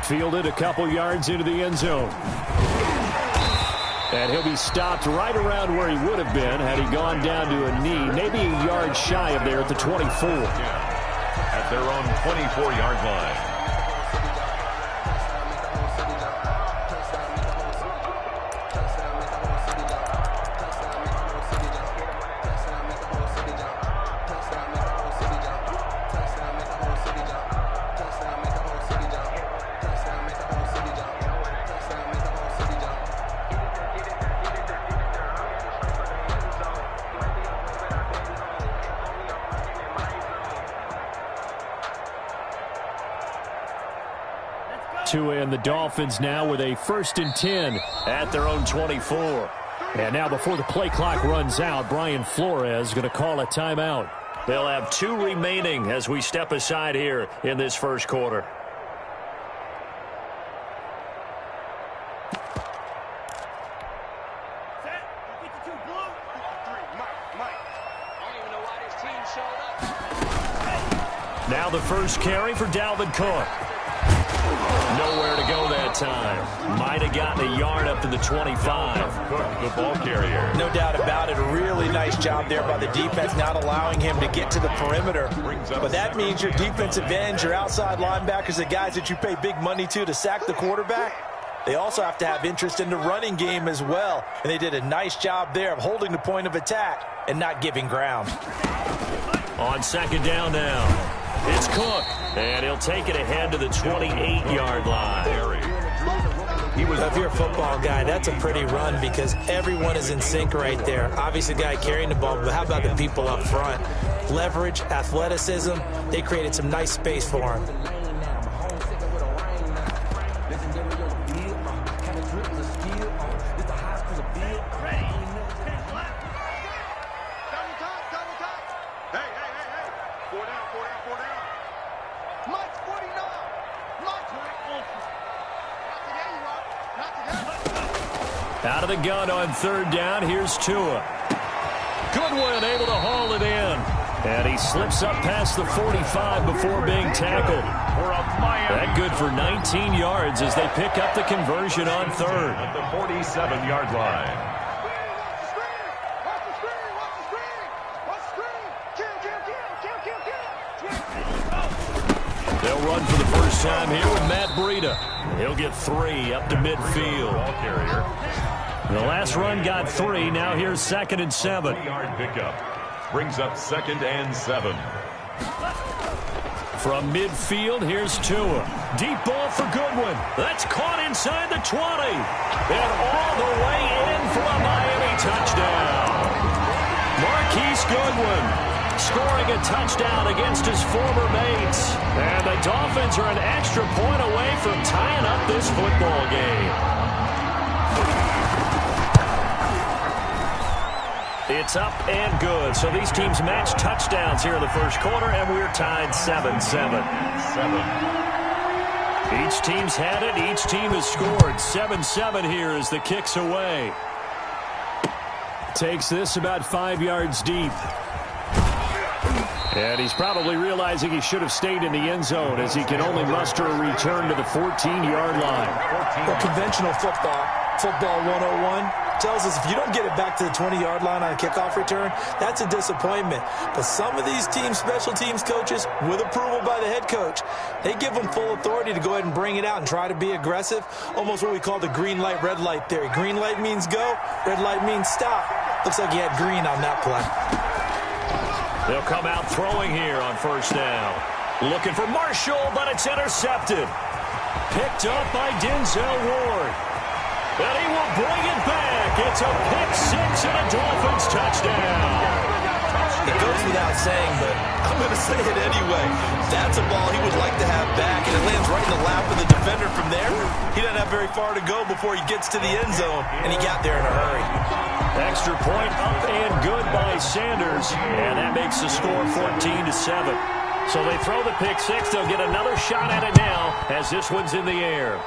Fielded a couple yards into the end zone. And he'll be stopped right around where he would have been had he gone down to a knee, maybe a yard shy of there at the 24. At their own 24-yard line. Tua and the Dolphins now with a 1st and 10 at their own 24. And now before the play clock runs out, Brian Flores is going to call a timeout. They'll have 2 remaining as we step aside here in this first quarter. Now the first carry for Dalvin Cook. Nowhere to go that time. Might have gotten a yard up to the 25. Cook, the ball carrier. No doubt about it. A really nice job there by the defense, not allowing him to get to the perimeter. But that means your defensive ends, your outside linebackers, the guys that you pay big money to sack the quarterback, they also have to have interest in the running game as well. And they did a nice job there of holding the point of attack and not giving ground. On second down now. It's Cook, and he'll take it ahead to the 28-yard line. If you're a football guy, that's a pretty run because everyone is in sync right there. Obviously, the guy carrying the ball, but how about the people up front? Leverage, athleticism, they created some nice space for him. Out of the gun on third down, here's Tua. Goodwin able to haul it in. And he slips up past the 45 before being tackled. That good for 19 yards as they pick up the conversion on third. At the 47-yard line. They'll run for the first time here with Matt Breida. He'll get 3 up to midfield. Ball carrier. The last run got 3. Now here's 2nd and 7. 20-yard pickup. Brings up 2nd and 7. From midfield, here's Tua. Deep ball for Goodwin. That's caught inside the 20. And all the way in for a Miami touchdown. Marquise Goodwin scoring a touchdown against his former mates. And the Dolphins are an extra point away from tying up this football game. It's up and good. So these teams match touchdowns here in the first quarter, and we're tied 7-7. Each team's had it. Each team has scored. 7-7 here as the kick's away. Takes this about 5 yards deep. And he's probably realizing he should have stayed in the end zone as he can only muster a return to the 14-yard line. Well, conventional football 101, tells us if you don't get it back to the 20-yard line on a kickoff return, that's a disappointment. But some of these teams, special teams coaches, with approval by the head coach, they give them full authority to go ahead and bring it out and try to be aggressive, almost what we call the green light, red light theory. Green light means go, red light means stop. Looks like he had green on that play. They'll come out throwing here on first down. Looking for Marshall, but it's intercepted. Picked up by Denzel Ward. And he will bring it back. It's a pick six and a Dolphins touchdown. It goes without saying, but I'm going to say it anyway. That's a ball he would like to have back, and it lands right in the lap of the defender from there. He doesn't have very far to go before he gets to the end zone, and he got there in a hurry. Extra point up and good by Sanders, and that makes the score 14-7. So they throw the pick six. They'll get another shot at it now as this one's in the air.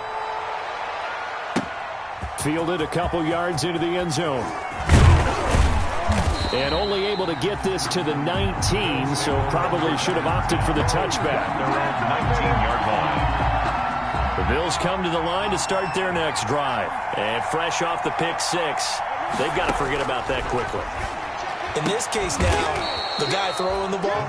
Fielded a couple yards into the end zone. And only able to get this to the 19, so probably should have opted for the touchback. They're on the 19-yard line. The Bills come to the line to start their next drive. And fresh off the pick six, they've got to forget about that quickly. In this case now, the guy throwing the ball,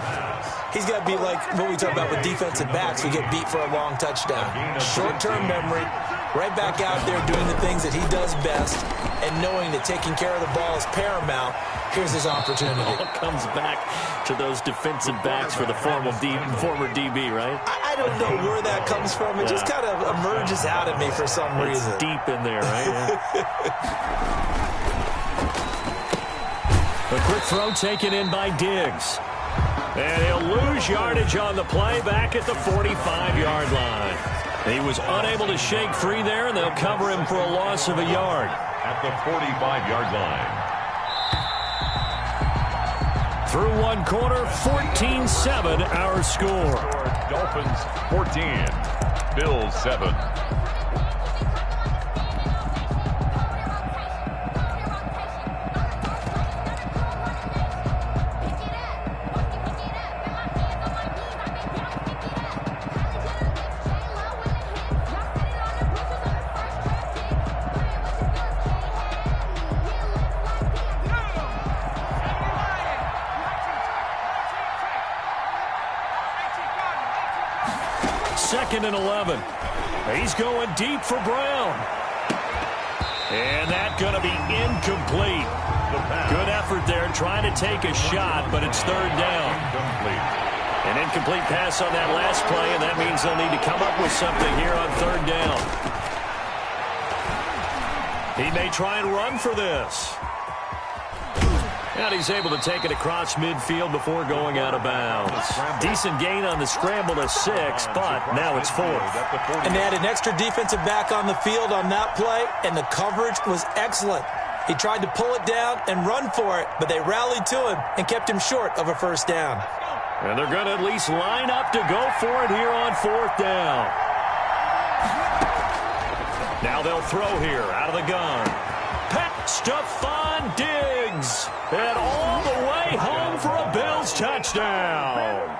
he's got to be like what we talk about with defensive backs who get beat for a long touchdown. Short-term memory, right back out there doing the things that he does best, and knowing that taking care of the ball is paramount. Here's his opportunity. It all comes back to those defensive backs for the former DB, right? I don't know where that comes from. It just kind of emerges out of me for some reason. It's deep in there, right? Yeah. A quick throw taken in by Diggs. And he'll lose yardage on the play back at the 45-yard line. He was unable to shake free there, and they'll cover him for a loss of a yard. At the 45-yard line. Through one quarter, 14-7 our score. Dolphins 14, Bills 7. Second and 11. He's going deep for Brown. And that's going to be incomplete. Good effort there trying to take a shot, but it's third down. An incomplete pass on that last play, and that means they'll need to come up with something here on third down. He may try and run for this. And he's able to take it across midfield before going out of bounds. Decent gain on the scramble to 6, but now it's 4th. And they had an extra defensive back on the field on that play, and the coverage was excellent. He tried to pull it down and run for it, but they rallied to him and kept him short of a first down. And they're going to at least line up to go for it here on 4th down. Now they'll throw here out of the gun. Stephon Diggs. And all the way home for a Bills touchdown.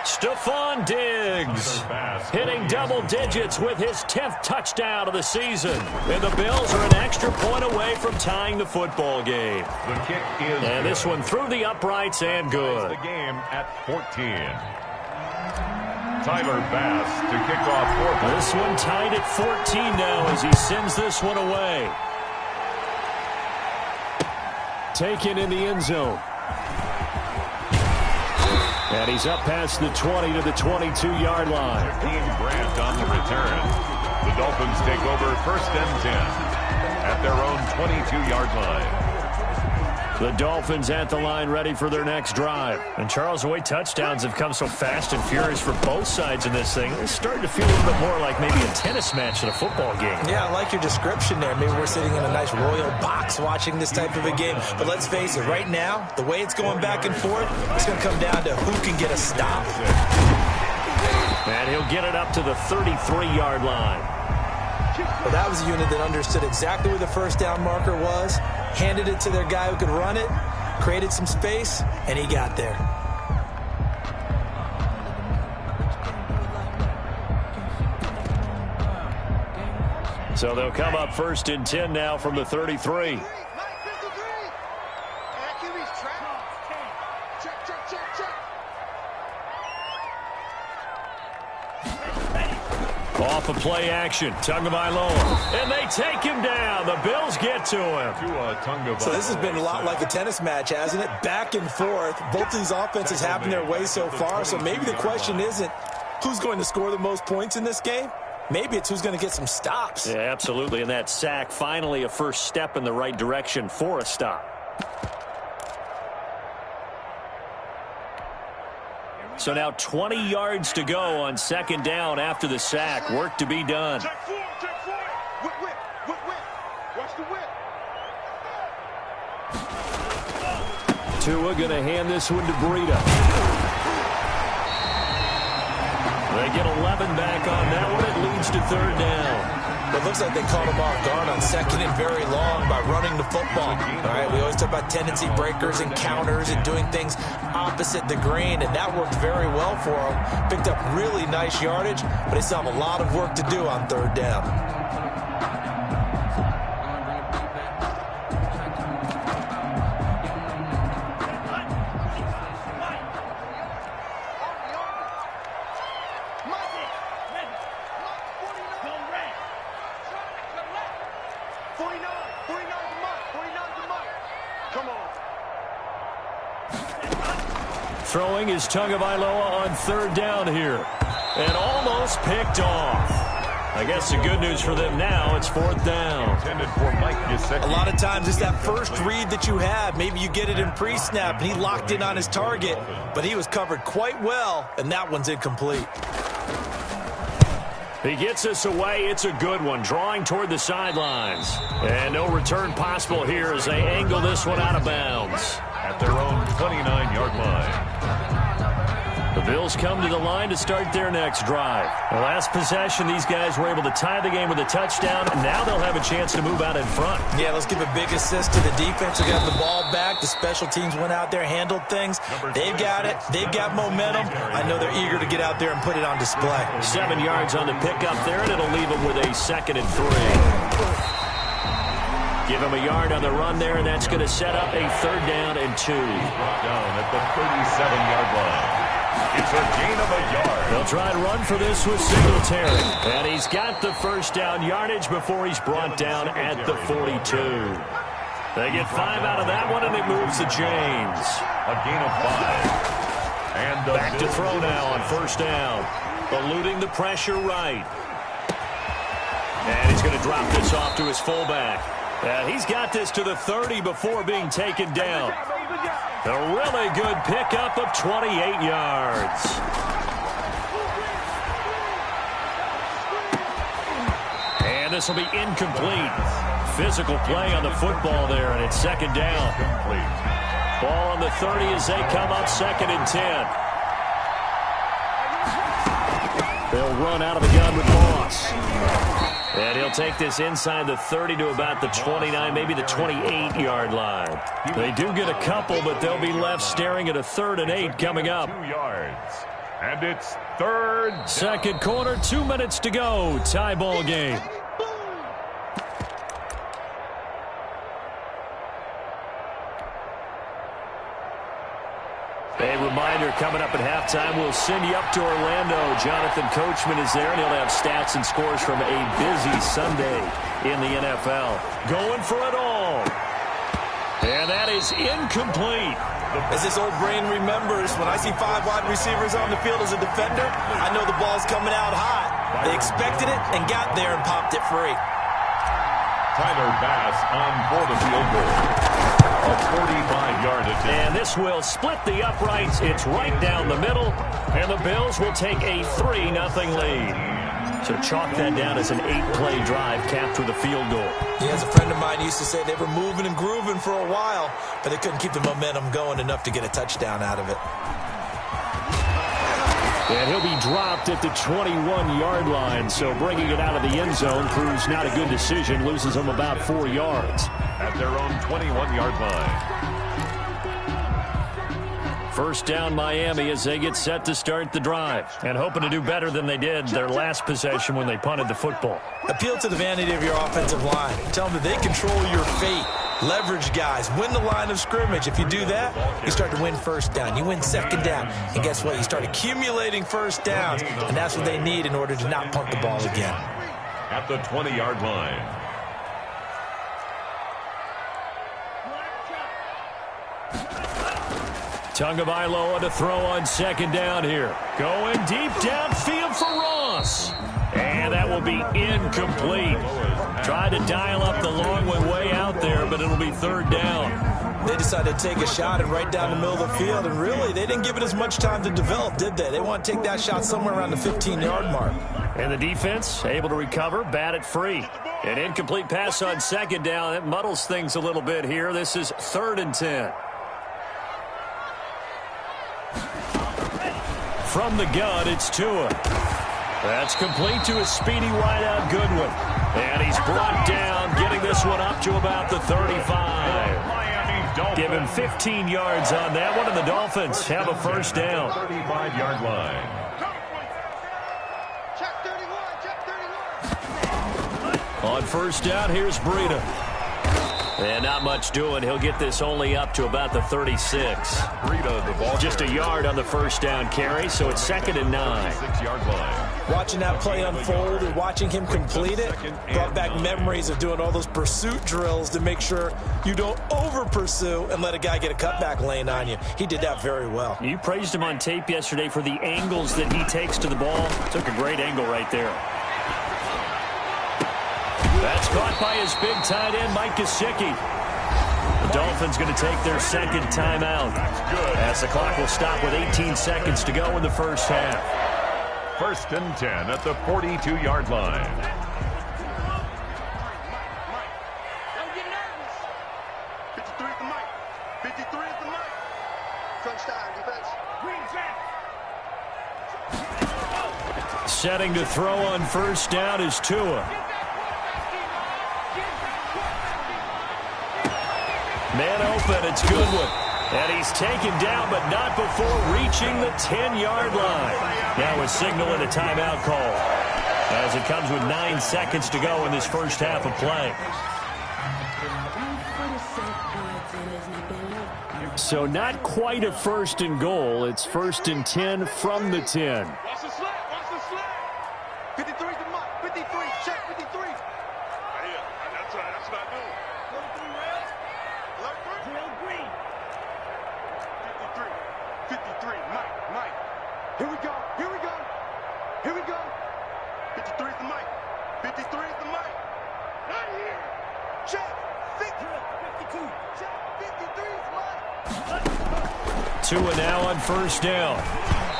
Stephon Diggs hitting double digits with his 10th touchdown of the season. And the Bills are an extra point away from tying the football game. The kick is and this one through the uprights and good. The game at 14. Tyler Bass to kick off 4th. This one tied at 14 now as he sends this one away. Taken in the end zone. And he's up past the 20 to the 22-yard line. Team Grant on the return. The Dolphins take over 1st and 10 at their own 22-yard line. The Dolphins at the line ready for their next drive. And Charles, the way touchdowns have come so fast and furious for both sides in this thing, it's starting to feel a little bit more like maybe a tennis match than a football game. Yeah, I like your description there. Maybe we're sitting in a nice royal box watching this type of a game. But let's face it, right now, the way it's going back and forth, it's going to come down to who can get a stop. And he'll get it up to the 33-yard line. Well, that was a unit that understood exactly where the first down marker was, handed it to their guy who could run it, created some space, and he got there. So they'll come up 1st and 10 now from the 33. Off of play action, Tagovailoa, and they take him down. The Bills get to him. So this has been a lot like a tennis match, hasn't it? Back and forth. Both of these offenses having their way so far, so maybe the question isn't who's going to score the most points in this game. Maybe it's who's going to get some stops. Yeah, absolutely, and that sack, finally a first step in the right direction for a stop. So now 20 yards to go on 2nd down after the sack. Work to be done. Check four. Whip. Watch the whip. Tua going to hand this one to Breida. They get 11 back on that one. It leads to 3rd down. But it looks like they caught him off guard on second and very long by running the football. All right, we always talk about tendency breakers and counters and doing things opposite the green, and that worked very well for them. Picked up really nice yardage, but they still have a lot of work to do on third down. Throwing is Tagovailoa on third down here. And almost picked off. I guess the good news for them now, it's fourth down. Intended for Mike Gesicki. A lot of times it's that first read that you have. Maybe you get it in pre-snap, and he locked in on his target, but he was covered quite well, and that one's incomplete. He gets us away. It's a good one, drawing toward the sidelines. And no return possible here as they angle this one out of bounds. At their own 29-yard line. The Bills come to the line to start their next drive. The last possession, these guys were able to tie the game with a touchdown. Now they'll have a chance to move out in front. Yeah, let's give a big assist to the defense. They got the ball back. The special teams went out there, handled things. They've got it. They've got momentum. I know they're eager to get out there and put it on display. 7 yards on the pickup there, and it'll leave them with a 2nd and 3. Give him a yard on the run there, and that's going to set up a 3rd down and 2. Down at the 37-yard line. It's a gain of a yard. They'll try and run for this with Singletary. And he's got the first down yardage before he's brought down at the 42. They get 5 out of that one, and it moves the chains. A gain of 5. And back to throw now on first down. Eluding the pressure right. And he's going to drop this off to his fullback. He's got this to the 30 before being taken down. A really good pickup of 28 yards. And this will be incomplete. Physical play on the football there, and it's 2nd down. Ball on the 30 as they come up 2nd and 10. They'll run out of the gun with Moss. And he'll take this inside the 30 to about the 29, maybe the 28-yard line. They do get a couple, but they'll be left staring at a 3rd and 8 coming up. 2 yards. And it's 3rd down. Second quarter, 2 minutes to go. Tie ball game. A reminder coming up at halftime, we'll send you up to Orlando. Jonathan Coachman is there, and he'll have stats and scores from a busy Sunday in the NFL. Going for it all. And that is incomplete. As this old brain remembers, when I see 5 wide receivers on the field as a defender, I know the ball's coming out hot. They expected it and got there and popped it free. Tyler Bass on for the field goal. A 45-yard attempt. And this will split the uprights. It's right down the middle. And the Bills will take a 3-0 lead. So chalk that down as an 8-play drive capped with a field goal. Yeah, as a friend of mine used to say, they were moving and grooving for a while, but they couldn't keep the momentum going enough to get a touchdown out of it. And he'll be dropped at the 21-yard line, so bringing it out of the end zone proves not a good decision, loses them about 4 yards. At their own 21-yard line. First down Miami as they get set to start the drive, and hoping to do better than they did their last possession when they punted the football. Appeal to the vanity of your offensive line. Tell them that they control your fate. Leverage guys. Win the line of scrimmage. If you do that, you start to win first down. You win second down. And guess what? You start accumulating first downs. And that's what they need in order to not punt the ball again. At the 20-yard line. Tagovailoa to throw on second down here. Going deep downfield for Ross. And that will be incomplete. Tried to dial up the long one way out there, but it'll be third down. They decided to take a shot and right down the middle of the field, and really, they didn't give it as much time to develop, did they? They want to take that shot somewhere around the 15-yard mark. And the defense able to recover, bat it free. An incomplete pass on second down. It muddles things a little bit here. This is 3rd and 10. From the gun, it's Tua. That's complete to a speedy wideout Goodwin. And he's brought down, getting this one up to about the 35. Give him 15 yards on that one, and the Dolphins have a first down. 35-yard line. Check 31, check 31. On first down, here's Breida. And not much doing. He'll get this only up to about the 36. Breida, the ball Just a yard on the first down carry, so it's 2nd and 9. 6-yard line. Watching that play unfold and watching him complete it brought back memories of doing all those pursuit drills to make sure you don't over-pursue and let a guy get a cutback lane on you. He did that very well. You praised him on tape yesterday for the angles that he takes to the ball. Took a great angle right there. That's caught by his big tight end, Mike Gesicki. The Dolphins going to take their second timeout as the clock will stop with 18 seconds to go in the first half. 1st and 10 at the 42-yard line. Don't get nervous. 53 is the mic. 53 is the mic. Crunch time, defense. Green jack. Setting to throw on first down is Tua. Man open, it's Goodwin. And he's taken down, but not before reaching the 10-yard line. Now a signal and a timeout call, as it comes with 9 seconds to go in this first half of play. So not quite a 1st and goal. It's 1st and 10 from the 10. Watch the slap, watch the slap. 53 is the mic. 53, check 53. Right here. That's right, that's what I do. 43 red. Drill green. 53, Mike. Here we go, here we go. Here we go. 53 is the mic. 53 is the mic. Right here. Check. 52. Check. 53 is the mic. Tua now on first down.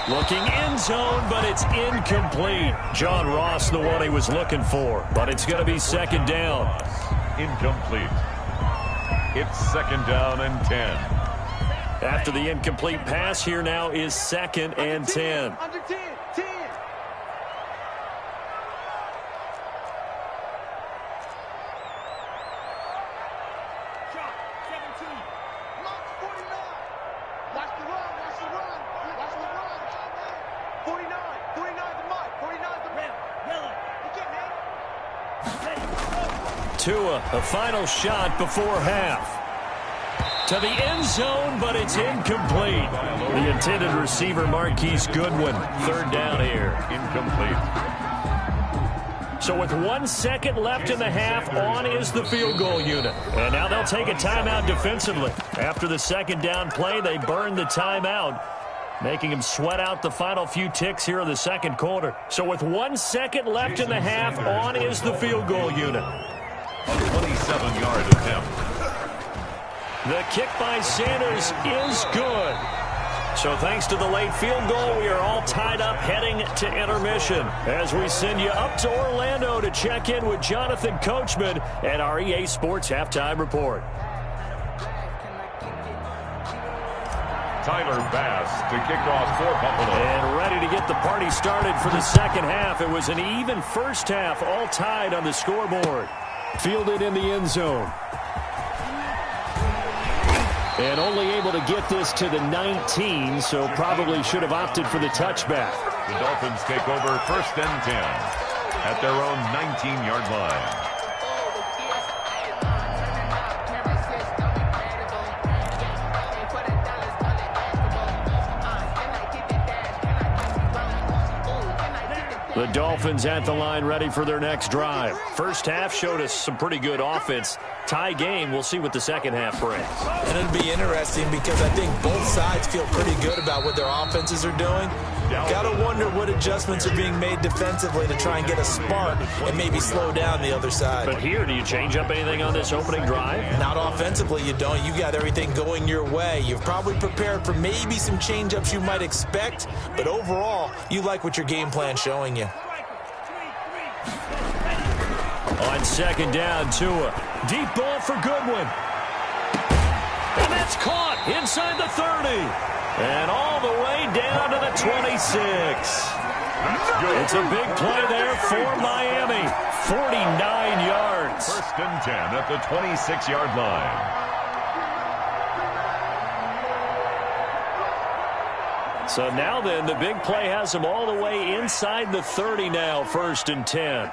Looking end zone, but it's incomplete. John Ross, the one he was looking for, but it's going to be 2nd down. Incomplete. It's 2nd down and 10. After the incomplete pass, here now is 2nd and 10. Under 10. 10. Shot. 17. Mark 49. Watch the run. Watch the run. Watch the run. 49. 49 the mark. 49 the rim. Yellow. Tua, a final shot before half. To the end zone, but it's incomplete. The intended receiver, Marquise Goodwin. 3rd down here. Incomplete. So with 1 second left in the half, on is the field goal unit. And now they'll take a timeout defensively. After the 2nd down play, they burn the timeout, making him sweat out the final few ticks here in the 2nd quarter. So with 1 second left in the half, on is the field goal unit. A 27-yard attempt. The kick by Sanders is good. So thanks to the late field goal, we are all tied up heading to intermission as we send you up to Orlando to check in with Jonathan Coachman and our EA Sports Halftime Report. Tyler Bass to kick off for Buffalo. And ready to get the party started for the 2nd half. It was an even first half, all tied on the scoreboard. Fielded in the end zone. And only able to get this to the 19, so probably should have opted for the touchback. The Dolphins take over 1st and 10 at their own 19-yard line. The Dolphins at the line ready for their next drive. First half showed us some pretty good offense. Tie game, we'll see what the 2nd half brings. And it'll be interesting because I think both sides feel pretty good about what their offenses are doing. Got to wonder what adjustments are being made defensively to try and get a spark and maybe slow down the other side. But here, do you change up anything on this opening drive? Not offensively, you don't. You got everything going your way. You've probably prepared for maybe some change-ups you might expect, but overall, you like what your game plan's showing you. On 2nd down, Tua. Deep ball for Goodwin. And that's caught inside the 30. And all the way down to the 26. It's a big play there for Miami. 49 yards. First and 10 at the 26-yard line. So now then, the big play has them all the way inside the 30 now, first and 10.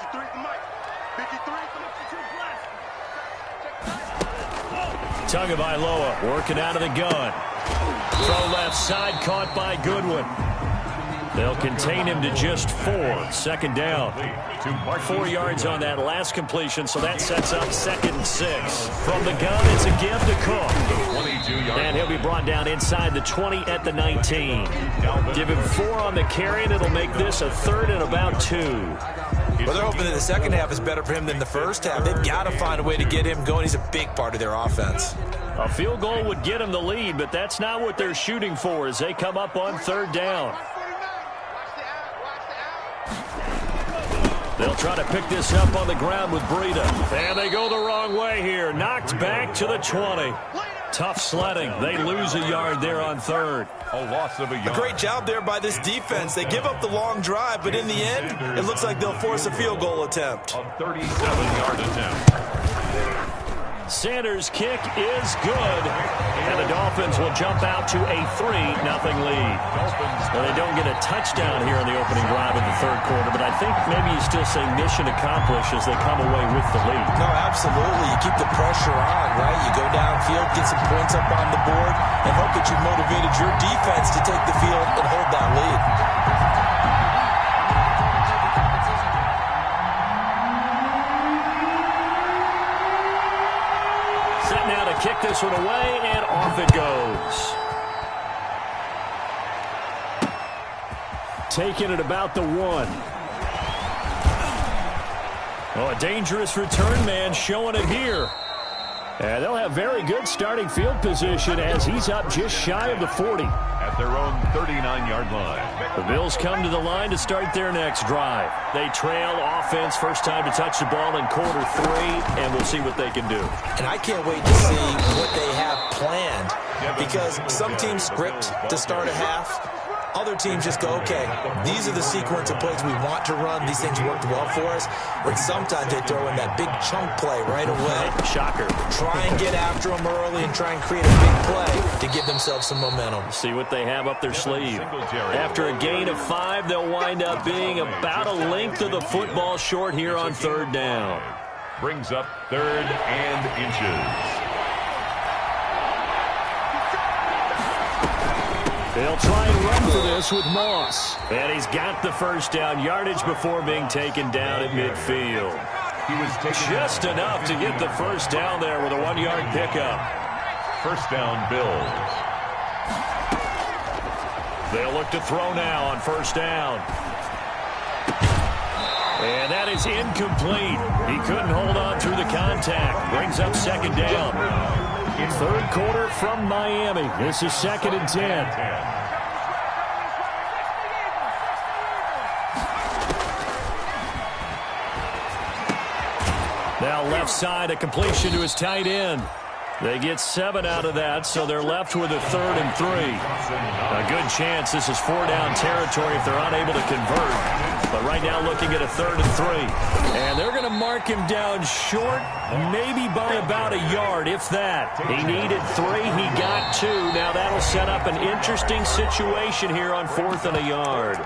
Tagovailoa working out of the gun. Throw left side, caught by Goodwin. They'll contain him to just 4. Second down. 4 yards on that last completion, so that sets up 2nd and 6. From the gun, it's a give to Cook. And he'll be brought down inside the 20 at the 19. Give him 4 on the carry, and it'll make this a 3rd and about 2. Well, they're hoping that the second half is better for him than the first half. They've got to find a way to get him going. He's a big part of their offense. A field goal would get him the lead, but that's not what they're shooting for as they come up on 3rd down. They'll try to pick this up on the ground with Breida. And they go the wrong way here. Knocked back to the 20. Tough sledding. They lose a yard there on 3rd. A loss of a yard. A great job there by this defense. They give up the long drive, but in the end, it looks like they'll force a field goal attempt. A 37-yard attempt. Sanders' kick is good. And the Dolphins will jump out to a 3-0 lead. Well, they don't get a touchdown here in the opening drive of the 3rd quarter, but I think maybe you still say mission accomplished as they come away with the lead. No, absolutely. You keep the pressure on, right? You go downfield, get some points up on the board, and hope that you've motivated your defense to take the field and hold that lead. Set now to kick this one away, and off it goes. Taking it about the 1. Oh, a dangerous return man showing it here. And they'll have very good starting field position as he's up just shy of the 40. At their own 39-yard line. The Bills come to the line to start their next drive. They trail offense, first time to touch the ball in quarter 3, and we'll see what they can do. And I can't wait to see what they have planned, because some teams script to start a half. Other teams just go, okay, these are the sequence of plays we want to run. These things worked well for us. But sometimes they throw in that big chunk play right away. Shocker. Try and get after them early and try and create a big play to give themselves some momentum. See what they have up their sleeve. After a gain of 5, they'll wind up being about a length of the football short here on 3rd down. Brings up 3rd and inches. They'll try and run for this with Moss. And he's got the first down yardage before being taken down at midfield. He was just enough to get the first down there with a 1-yard pickup. First down, Bills. They'll look to throw now on first down. And that is incomplete. He couldn't hold on through the contact. Brings up 2nd down. 3rd quarter from Miami. This is 2nd and 10. Now left side, a completion to his tight end. They get 7 out of that, so they're left with a 3rd and 3. A good chance this is 4-down territory if they're unable to convert. But right now looking at a 3rd and 3. And they're going to mark him down short, maybe by about a yard, if that. He needed 3, he got 2. Now that'll set up an interesting situation here on 4th and a yard.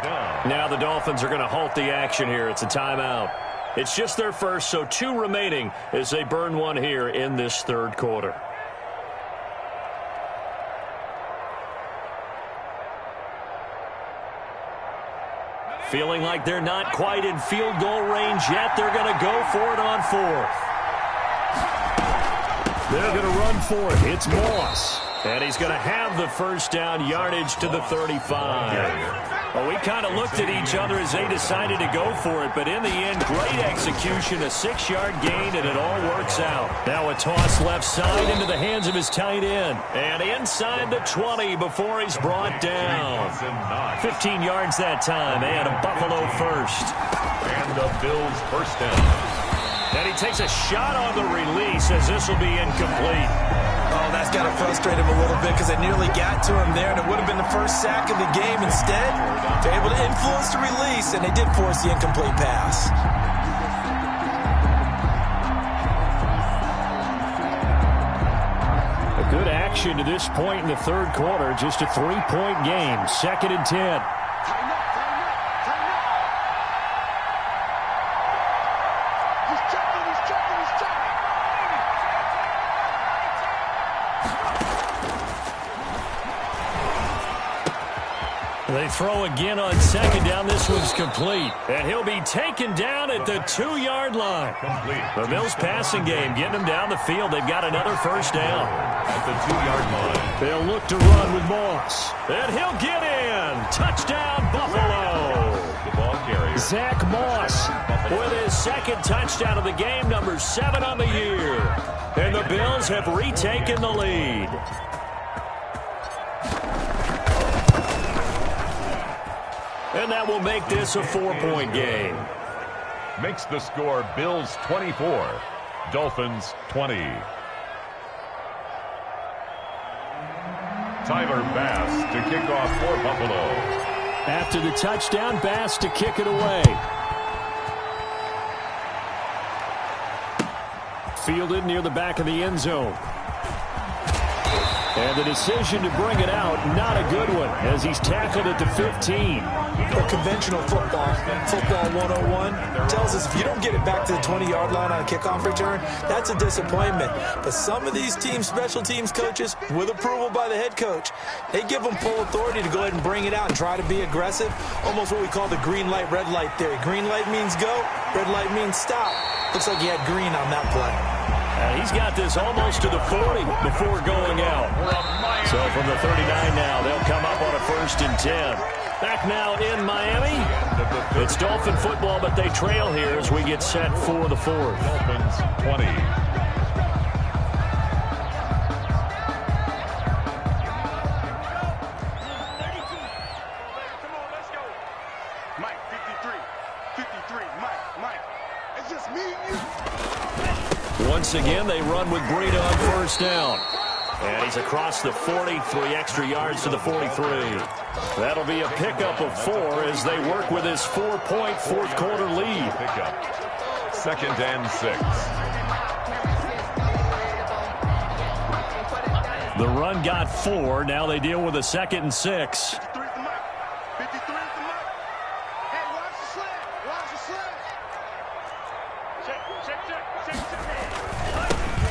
Now the Dolphins are going to halt the action here. It's a timeout. It's just their first, so 2 remaining as they burn 1 here in this 3rd quarter. Feeling like they're not quite in field goal range yet. They're going to go for it on 4th. They're going to run for it. It's Moss. And he's going to have the first down yardage to the 35. Well, we kind of looked at each other as they decided to go for it, but in the end, great execution, a 6-yard gain, and it all works out. Now a toss left side into the hands of his tight end. And inside the 20 before he's brought down. 15 yards that time, and a Buffalo first. And the Bills first down. And he takes a shot on the release as this will be incomplete. Oh, that's got to frustrate him a little bit because they nearly got to him there, and it would have been the first sack of the game. Instead, they're able to influence the release, and they did force the incomplete pass. A good action to this point in the third quarter. Just a 3-point game. 2nd and 10. They throw again on 2nd down. This one's complete. And he'll be taken down at the 2-yard line. Complete. The Bills passing game getting them down the field. They've got another first down. At the 2-yard line. They'll look to run with Moss. And he'll get in. Touchdown, Buffalo. The ball carrier. Zach Moss with his 2nd touchdown of the game, number 7 on the year. And the Bills have retaken the lead. And that will make this a 4-point game. Makes the score Bills 24, Dolphins 20. Tyler Bass to kick off for Buffalo. After the touchdown, Bass to kick it away. Fielded near the back of the end zone. And the decision to bring it out, not a good one, as he's tackled at the 15. Well, conventional football 101, tells us if you don't get it back to the 20-yard line on a kickoff return, that's a disappointment. But some of these special teams coaches, with approval by the head coach, they give them full authority to go ahead and bring it out and try to be aggressive, almost what we call the green light, red light theory. Green light means go, red light means stop. Looks like he had green on that play. He's got this almost to the 40 before going out. So from the 39 now, they'll come up on a 1st and 10. Back now in Miami. It's Dolphin football, but they trail here as we get set for the 4th. Dolphins 20. Mike, 53, Mike. It's just me and you. Once again, they run with Breida on 1st down. And he's across the 40, 3 extra yards to the 43. That'll be a pickup of 4 as they work with his 4-point 4th quarter lead. Pickup. 2nd and 6. The run got 4. Now they deal with a 2nd and 6. 53 is the Mike. 53 is the Mike. Hey, watch the slant. Watch the slant. Check.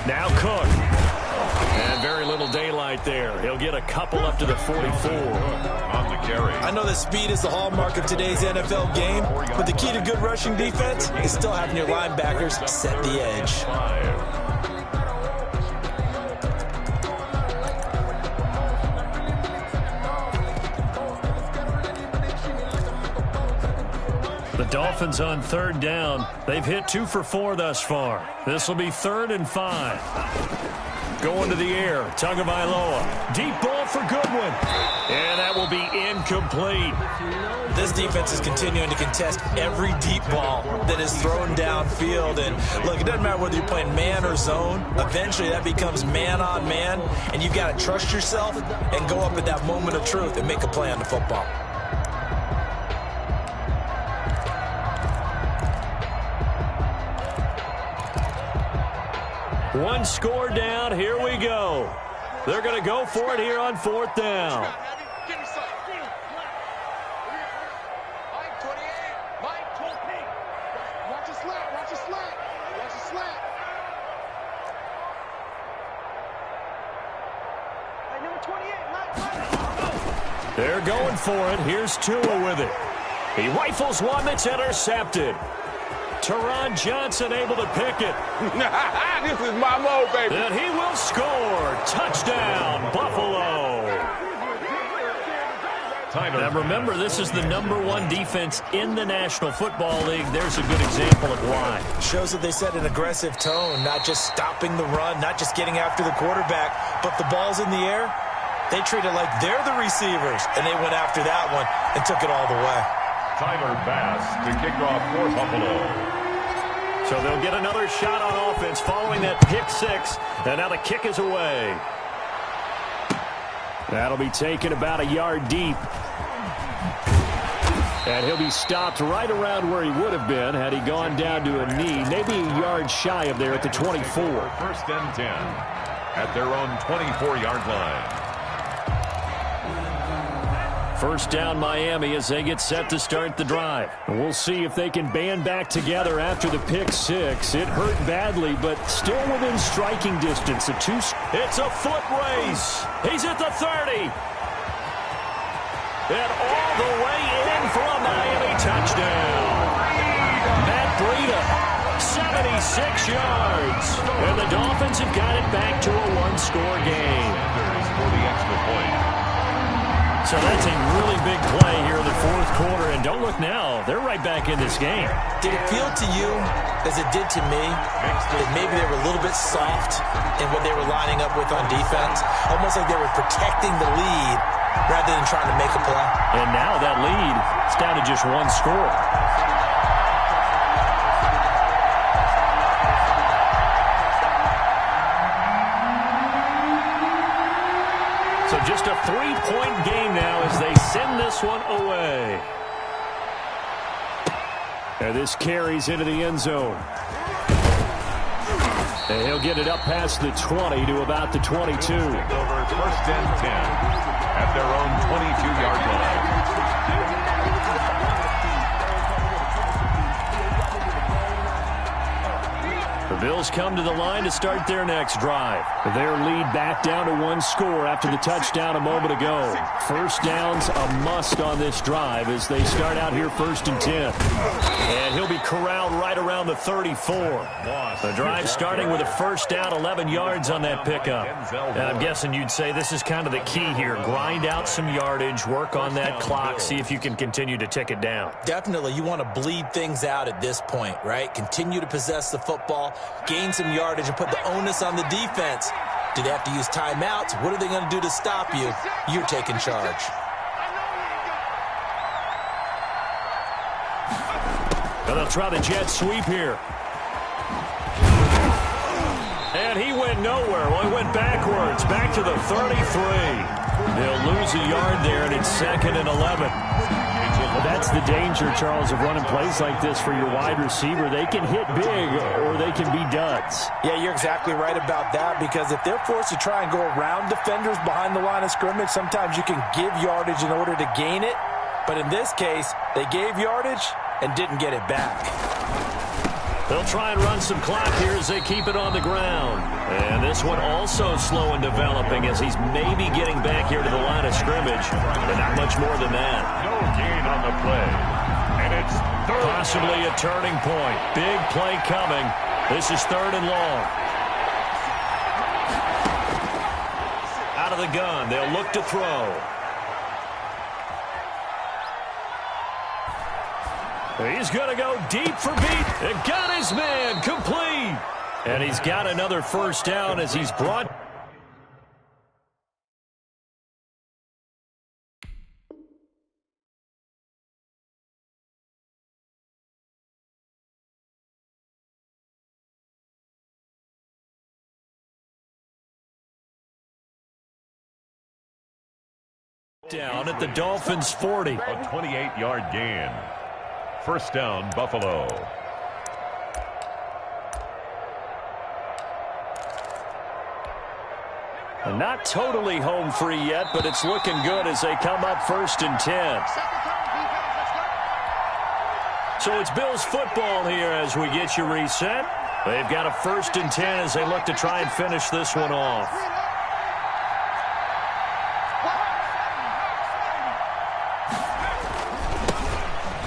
Now Cook. And very little daylight there. He'll get a couple up to the 44. On the carry. I know that speed is the hallmark of today's NFL game, but the key to good rushing defense is still having your linebackers set the edge. 5. The Dolphins on 3rd down. They've hit 2 for 4 thus far. This will be 3rd and 5. Going to the air, Tagovailoa. Deep ball for Goodwin. And that will be incomplete. This defense is continuing to contest every deep ball that is thrown downfield. And look, it doesn't matter whether you're playing man or zone. Eventually that becomes man on man. And you've got to trust yourself and go up at that moment of truth and make a play on the football. One score down. Here we go. They're going to go for it here on 4th down. Give me some. Mike, 28. Mike, 28. Watch the slant. Watch the slant. Watch the slant. Hey, number 28. Mike. They're going for it. Here's Tua with it. He rifles one that's intercepted. Teron Johnson able to pick it. This is my mode, baby. And he will score. Touchdown, Buffalo. Now remember, this is the #1 defense in the National Football League. There's a good example of why. Shows that they set an aggressive tone, not just stopping the run, not just getting after the quarterback, but the ball's in the air. They treat it like they're the receivers, and they went after that one and took it all the way. Tyler Bass to kick off for Buffalo. So they'll get another shot on offense following that pick six. And now the kick is away. That'll be taken about a yard deep. And he'll be stopped right around where he would have been had he gone down to a knee, maybe a yard shy of there at the 24. First and 10 at their own 24-yard line. First down Miami as they get set to start the drive. We'll see if they can band back together after the pick six. It hurt badly, but still within striking distance. It's a foot race. He's at the 30. And all the way in for a Miami touchdown. Matt Breida, 76 yards. And the Dolphins have got it back to a one-score game. Sanders for the extra point. So that's a really big play here in the fourth quarter. And don't look now, they're right back in this game. Did it feel to you, as it did to me, that maybe they were a little bit soft in what they were lining up with on defense? Almost like they were protecting the lead rather than trying to make a play. And now that lead is down to just one score. So just a 3-point game now as they send this one away. And this carries into the end zone. And he'll get it up past the 20 to about the 22. Take over first and 10 at their own 22-yard line. The Bills come to the line to start their next drive. Their lead back down to one score after the touchdown a moment ago. First down's a must on this drive as they start out here first and 10. And he'll be corralled right around the 34. The drive starting with a first down, 11 yards on that pickup. And I'm guessing you'd say this is kind of the key here. Grind out some yardage, work on that clock, see if you can continue to tick it down. Definitely, you want to bleed things out at this point, right? Continue to possess the football, gain some yardage, and put the onus on the defense. Do they have to use timeouts? What are they going to do to stop you? You're taking charge. Well, they'll try the jet sweep here. And he went nowhere. Well, he went backwards, back to the 33. They'll lose a yard there, and it's 2nd and 11. Well, that's the danger, Charles, of running plays like this for your wide receiver. They can hit big or they can be duds. Yeah, you're exactly right about that, because if they're forced to try and go around defenders behind the line of scrimmage, sometimes you can give yardage in order to gain it. But in this case, they gave yardage and didn't get it back. They'll try and run some clock here as they keep it on the ground. And this one also slow and developing as he's maybe getting back here to the line of scrimmage, but not much more than that. No gain on the play. And it's third. Possibly a turning point. Big play coming. This is 3rd and long. Out of the gun. They'll look to throw. He's going to go deep for beat. And got his man complete. And he's got another first down as he's brought. Down at the Dolphins' 40. A 28-yard gain. First down, Buffalo. Not totally home free yet, but it's looking good as they come up 1st and 10. So it's Bills football here as we get you reset. They've got a 1st and 10 as they look to try and finish this one off.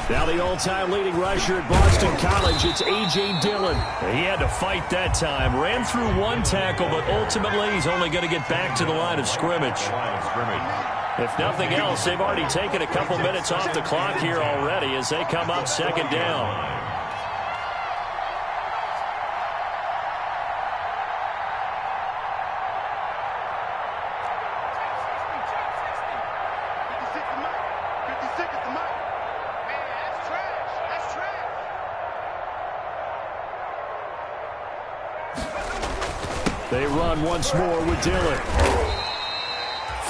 Now the all-time leading rusher at Boston College, it's A.J. Dillon. He had to fight that time. Ran through one tackle, but ultimately he's only going to get back to the line of scrimmage. If nothing else, they've already taken a couple minutes off the clock here already as they come up 2nd down. They run once more with Dillon.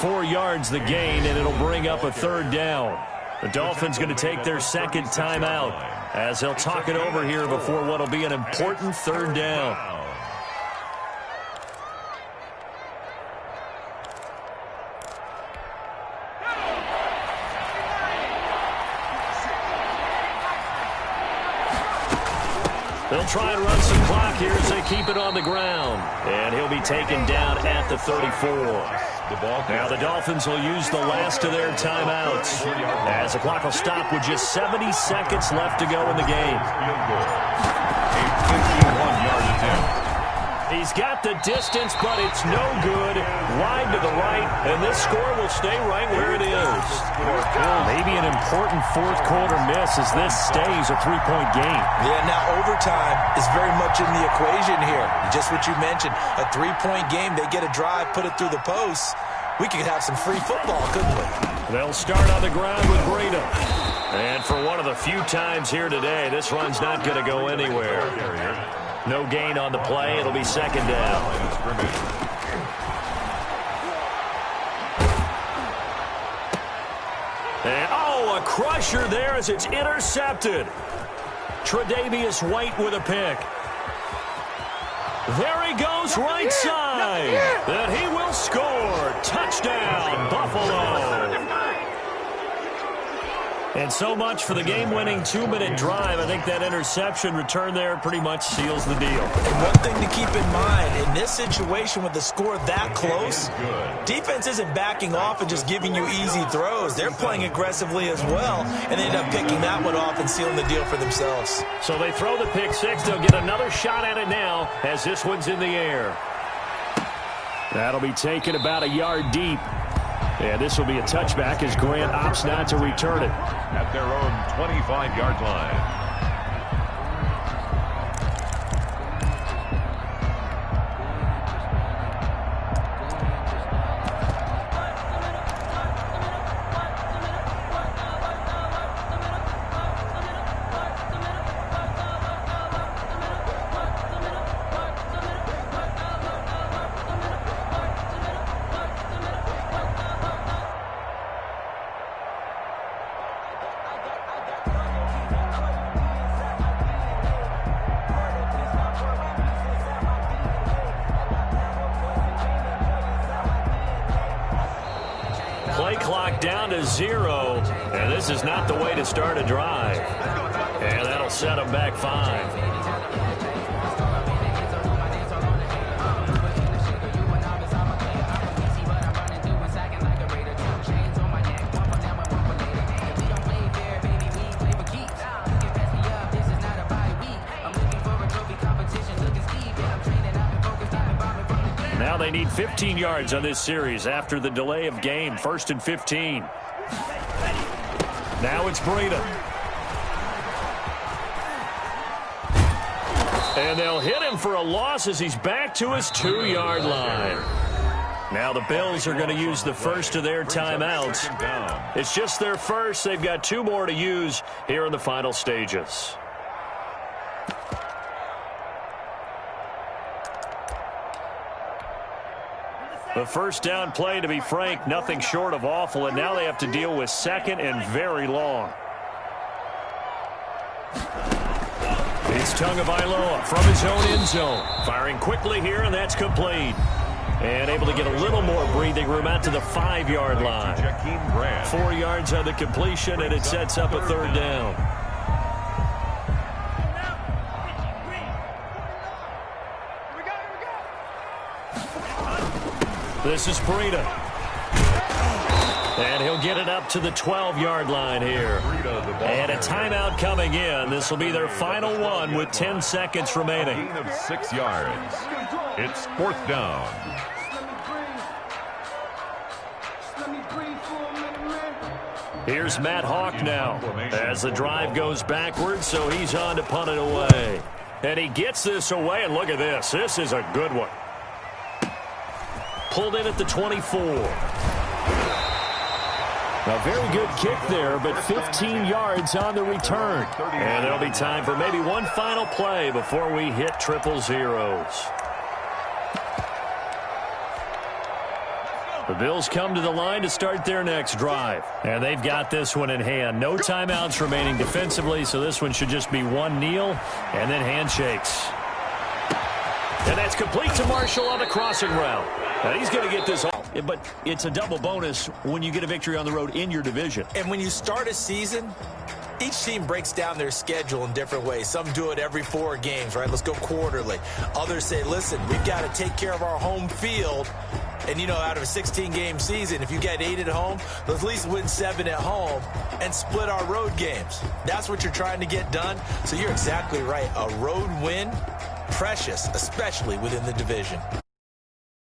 4 yards the gain, and it'll bring up a 3rd down. The Dolphins going to take their second timeout as they'll talk it over here before what will be an important 3rd down. They'll try and run some clock here as they keep it on the ground. And he'll be taken down at the 34. Now the Dolphins will use the last of their timeouts as the clock will stop with just 70 seconds left to go in the game. A 51-yard attempt. He's got the distance, but it's no good. Wide to the right, and this score will stay right where it is. Maybe an important fourth-quarter miss as this stays a 3-point game. Yeah, now overtime is very much in the equation here. Just what you mentioned, a 3-point game. They get a drive, put it through the posts. We could have some free football, couldn't we? They'll start on the ground with Breida. And for one of the few times here today, this run's not going to go anywhere. No gain on the play. It'll be 2nd down. And, a crusher there as it's intercepted. Tre'Davious White with a pick. There he goes right side. And he will score. Touchdown, Buffalo. And so much for the game-winning 2-minute drive. I think that interception return there pretty much seals the deal. And one thing to keep in mind, in this situation with the score that close, defense isn't backing off and just giving you easy throws. They're playing aggressively as well, and they end up picking that one off and sealing the deal for themselves. So they throw the pick six. They'll get another shot at it now as this one's in the air. That'll be taken about a yard deep. And this will be a touchback as Grant opts not to return it. At their own 25-yard line. Play clock down to 0, and this is not the way to start a drive. And that'll set them back 5. Now they need 15 yards on this series after the delay of game. 1st and 15. Now it's Breida. And they'll hit him for a loss as he's back to his 2-yard line. Now the Bills are going to use the first of their timeouts. It's just their first. They've got 2 more to use here in the final stages. The first down play, to be frank, nothing short of awful, and now they have to deal with 2nd and very long. It's Tagovailoa from his own end zone. Firing quickly here, and that's complete. And able to get a little more breathing room out to the 5-yard line. 4 yards on the completion, and it sets up a 3rd down. This is Breida. And he'll get it up to the 12-yard line here. And a timeout coming in. This will be their final one with 10 seconds remaining. Gain of 6 yards. It's 4th down. Here's Matt Hawk now as the drive goes backwards, so he's on to punt it away. And he gets this away, and look at this. This is a good one. Pulled in at the 24. A very good kick there, but 15 yards on the return. And there'll be time for maybe one final play before we hit triple zeros. The Bills come to the line to start their next drive. And they've got this one in hand. No timeouts remaining defensively, so this one should just be one kneel and then handshakes. And that's complete to Marshall on the crossing route. Now he's going to get this off. But it's a double bonus when you get a victory on the road in your division. And when you start a season, each team breaks down their schedule in different ways. Some do it every 4 games, right? Let's go quarterly. Others say, listen, we've got to take care of our home field. And, you know, out of a 16-game season, if you get 8 at home, let's at least win 7 at home and split our road games. That's what you're trying to get done. So you're exactly right. A road win, precious, especially within the division.